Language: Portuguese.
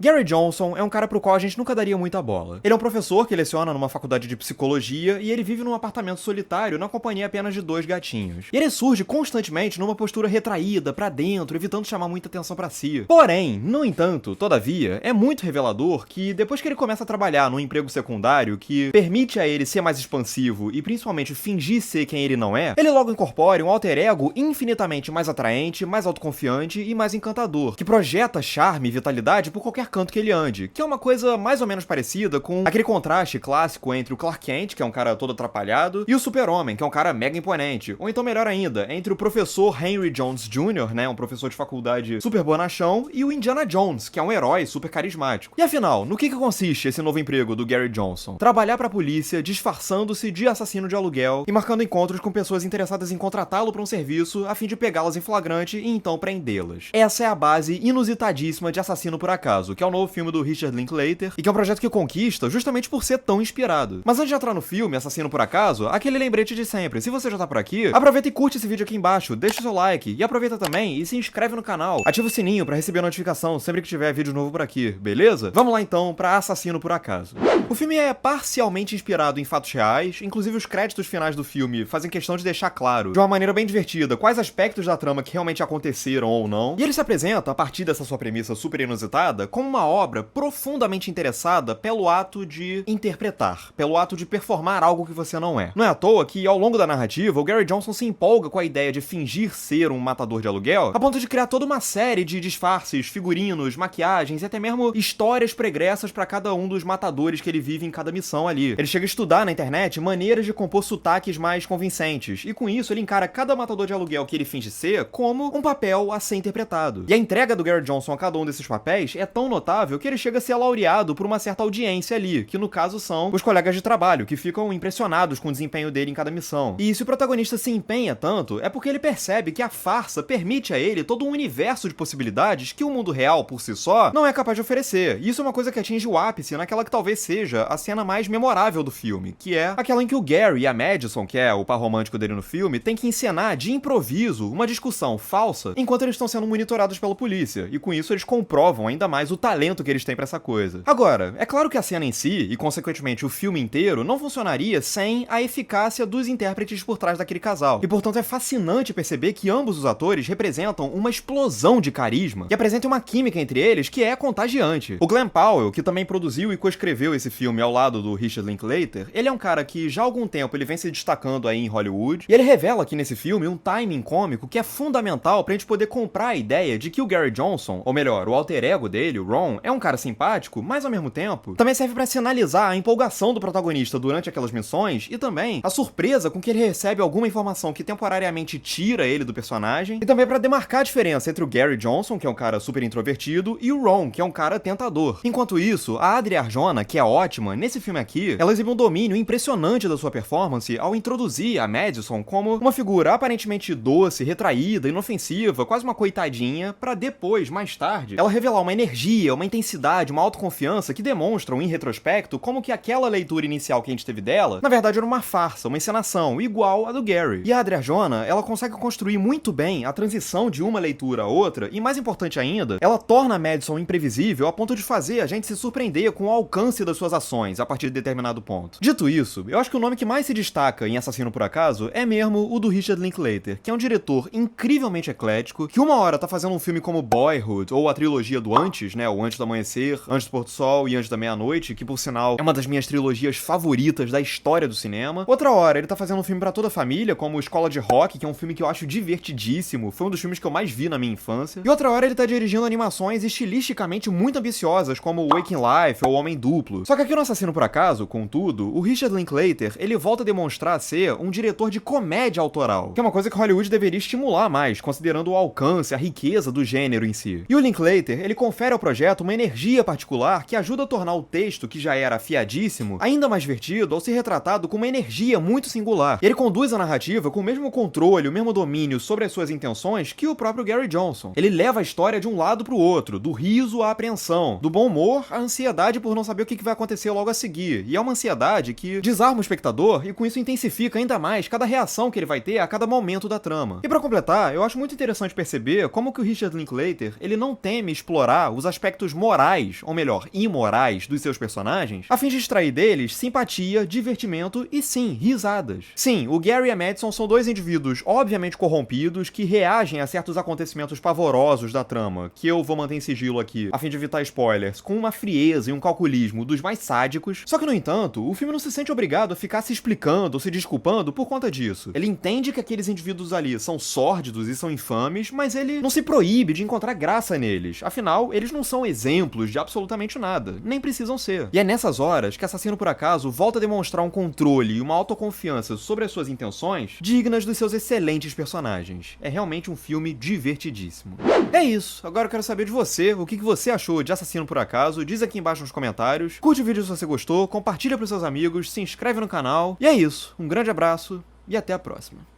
Gary Johnson é um cara pro qual a gente nunca daria muita bola. Ele é um professor que leciona numa faculdade de psicologia e ele vive num apartamento solitário na companhia apenas de 2 gatinhos. E ele surge constantemente numa postura retraída, pra dentro, evitando chamar muita atenção pra si. Porém, no entanto, todavia, é muito revelador que depois que ele começa a trabalhar num emprego secundário que permite a ele ser mais expansivo e principalmente fingir ser quem ele não é, ele logo incorpora um alter ego infinitamente mais atraente, mais autoconfiante e mais encantador, que projeta charme e vitalidade por qualquer canto que ele ande, que é uma coisa mais ou menos parecida com aquele contraste clássico entre o Clark Kent, que é um cara todo atrapalhado, e o Super-Homem, que é um cara mega imponente, ou então melhor ainda, entre o professor Henry Jones Jr., né, um professor de faculdade super bonachão, e o Indiana Jones, que é um herói super carismático. E afinal, no que consiste esse novo emprego do Gary Johnson? Trabalhar pra polícia, disfarçando-se de assassino de aluguel e marcando encontros com pessoas interessadas em contratá-lo pra um serviço a fim de pegá-las em flagrante e então prendê-las. Essa é a base inusitadíssima de Assassino por Acaso, que é o novo filme do Richard Linklater, e que é um projeto que conquista justamente por ser tão inspirado. Mas antes de entrar no filme Assassino por Acaso, aquele lembrete de sempre. Se você já tá por aqui, aproveita e curte esse vídeo aqui embaixo, deixa o seu like, e aproveita também e se inscreve no canal. Ativa o sininho pra receber a notificação sempre que tiver vídeo novo por aqui, beleza? Vamos lá então pra Assassino por Acaso. O filme é parcialmente inspirado em fatos reais, inclusive os créditos finais do filme fazem questão de deixar claro, de uma maneira bem divertida, quais aspectos da trama que realmente aconteceram ou não. E ele se apresenta, a partir dessa sua premissa super inusitada, como uma obra profundamente interessada pelo ato de interpretar, pelo ato de performar algo que você não é. Não é à toa que, ao longo da narrativa, o Gary Johnson se empolga com a ideia de fingir ser um matador de aluguel, a ponto de criar toda uma série de disfarces, figurinos, maquiagens e até mesmo histórias pregressas pra cada um dos matadores que ele vive em cada missão ali. Ele chega a estudar na internet maneiras de compor sotaques mais convincentes, e com isso ele encara cada matador de aluguel que ele finge ser como um papel a ser interpretado. E a entrega do Gary Johnson a cada um desses papéis é tão notável que ele chega a ser laureado por uma certa audiência ali, que no caso são os colegas de trabalho, que ficam impressionados com o desempenho dele em cada missão. E se o protagonista se empenha tanto, é porque ele percebe que a farsa permite a ele todo um universo de possibilidades que o mundo real, por si só, não é capaz de oferecer. E isso é uma coisa que atinge o ápice naquela que talvez seja a cena mais memorável do filme, que é aquela em que o Gary e a Madison, que é o par romântico dele no filme, tem que encenar de improviso uma discussão falsa enquanto eles estão sendo monitorados pela polícia, e com isso eles comprovam ainda mais o talento que eles têm pra essa coisa. Agora, é claro que a cena em si, e consequentemente o filme inteiro, não funcionaria sem a eficácia dos intérpretes por trás daquele casal, e portanto é fascinante perceber que ambos os atores representam uma explosão de carisma, e apresentam uma química entre eles que é contagiante. O Glen Powell, que também produziu e coescreveu esse filme ao lado do Richard Linklater, ele é um cara que já há algum tempo ele vem se destacando aí em Hollywood, e ele revela aqui nesse filme um timing cômico que é fundamental pra gente poder comprar a ideia de que o Gary Johnson, ou melhor, o alter ego dele, o Ron, é um cara simpático, mas ao mesmo tempo também serve pra sinalizar a empolgação do protagonista durante aquelas missões e também a surpresa com que ele recebe alguma informação que temporariamente tira ele do personagem, e também pra demarcar a diferença entre o Gary Johnson, que é um cara super introvertido, e o Ron, que é um cara tentador. Enquanto isso, a Adria Arjona, que é ótima, nesse filme aqui, ela exibe um domínio impressionante da sua performance ao introduzir a Madison como uma figura aparentemente doce, retraída, inofensiva, quase uma coitadinha, pra depois, mais tarde, ela revelar uma energia, uma intensidade, uma autoconfiança que demonstram, em retrospecto, como que aquela leitura inicial que a gente teve dela, na verdade era uma farsa, uma encenação, igual a do Gary. E a Adria Arjona, ela consegue construir muito bem a transição de uma leitura a outra, e mais importante ainda, ela torna a Madison imprevisível a ponto de fazer a gente se surpreender com o alcance das suas ações a partir de determinado ponto. Dito isso, eu acho que o nome que mais se destaca em Assassino por Acaso é mesmo o do Richard Linklater, que é um diretor incrivelmente eclético, que uma hora tá fazendo um filme como Boyhood, ou a trilogia do Antes, né, o Antes do Amanhecer, Antes do Pôr do Sol e Antes da Meia-Noite, que por sinal é uma das minhas trilogias favoritas da história do cinema. Outra hora ele tá fazendo um filme pra toda a família, como Escola de Rock, que é um filme que eu acho divertidíssimo, foi um dos filmes que eu mais vi na minha infância. E outra hora ele tá dirigindo animações estilisticamente muito ambiciosas, como Waking Life ou Homem Duplo. Só que aqui no Assassino por Acaso, contudo, o Richard Linklater, ele volta a demonstrar ser um diretor de comédia autoral, que é uma coisa que Hollywood deveria estimular mais, considerando o alcance, a riqueza do gênero em si. E o Linklater, ele confere ao projeto uma energia particular que ajuda a tornar o texto, que já era afiadíssimo, ainda mais divertido ao ser retratado com uma energia muito singular. E ele conduz a narrativa com o mesmo controle, o mesmo domínio sobre as suas intenções que o próprio Gary Johnson. Ele leva a história de um lado pro outro, do riso à apreensão, do bom humor à ansiedade por não saber o que vai acontecer logo a seguir. E é uma ansiedade que desarma o espectador e com isso intensifica ainda mais cada reação que ele vai ter a cada momento da trama. E pra completar, eu acho muito interessante perceber como que o Richard Linklater, ele não teme explorar os aspectos aspectos morais, ou melhor, imorais, dos seus personagens, a fim de extrair deles simpatia, divertimento e, sim, risadas. Sim, o Gary e a Madison são dois indivíduos obviamente corrompidos que reagem a certos acontecimentos pavorosos da trama, que eu vou manter em sigilo aqui, a fim de evitar spoilers, com uma frieza e um calculismo dos mais sádicos. Só que, no entanto, o filme não se sente obrigado a ficar se explicando ou se desculpando por conta disso. Ele entende que aqueles indivíduos ali são sórdidos e são infames, mas ele não se proíbe de encontrar graça neles. Afinal, eles não são exemplos de absolutamente nada, nem precisam ser. E é nessas horas que Assassino por Acaso volta a demonstrar um controle e uma autoconfiança sobre as suas intenções dignas dos seus excelentes personagens. É realmente um filme divertidíssimo. É isso, agora eu quero saber de você, o que você achou de Assassino por Acaso, diz aqui embaixo nos comentários, curte o vídeo se você gostou, compartilha pros seus amigos, se inscreve no canal, e é isso, um grande abraço e até a próxima.